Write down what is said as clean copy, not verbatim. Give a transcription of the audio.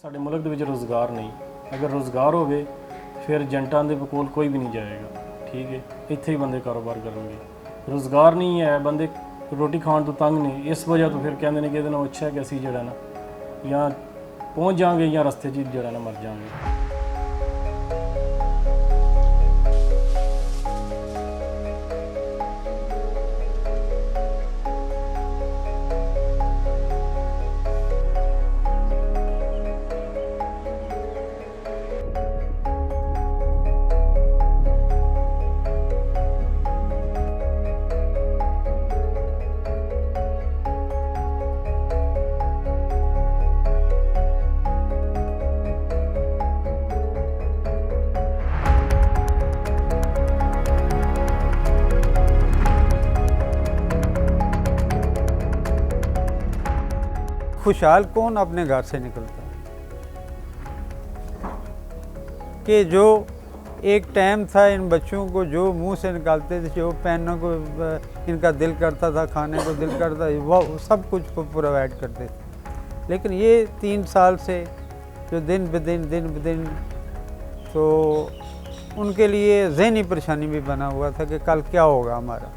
ਸਾਡੇ ਮੁਲਕ ਦੇ ਵਿੱਚ ਰੋਜ਼ਗਾਰ ਨਹੀਂ। ਅਗਰ ਰੋਜ਼ਗਾਰ ਹੋਵੇ ਫਿਰ ਏਜੰਟਾਂ ਦੇ ਕੋਲ ਕੋਈ ਵੀ ਨਹੀਂ ਜਾਏਗਾ। ਠੀਕ ਹੈ, ਇੱਥੇ ਹੀ ਬੰਦੇ ਕਾਰੋਬਾਰ ਕਰਨਗੇ। ਰੋਜ਼ਗਾਰ ਨਹੀਂ ਹੈ, ਬੰਦੇ ਰੋਟੀ ਖਾਣ ਤੋਂ ਤੰਗ ਨੇ। ਇਸ ਵਜ੍ਹਾ ਤੋਂ ਫਿਰ ਕਹਿੰਦੇ ਨੇ ਕਿ ਇਹਦੇ ਨਾਲ ਅੱਛਾ ਹੈ ਕਿ ਅਸੀਂ ਜਿਹੜਾ ਨਾ ਜਾਂ ਪਹੁੰਚ ਜਾਵਾਂਗੇ ਜਾਂ ਰਸਤੇ 'ਚ ਜਿਹੜਾ ਨਾ ਮਰ ਜਾਵਾਂਗੇ। खुशहाल कौन अपने घर से निकलता है कि जो एक टाइम था इन बच्चों को जो मुंह से निकालते थे, जो पहनने को इनका दिल करता था, खाने को दिल करता था, वो सब कुछ को प्रोवाइड करते थे। लेकिन ये 3 साल से जो दिन ब दिन तो उनके लिए ज़हनी परेशानी भी बना हुआ था कि कल क्या होगा हमारा।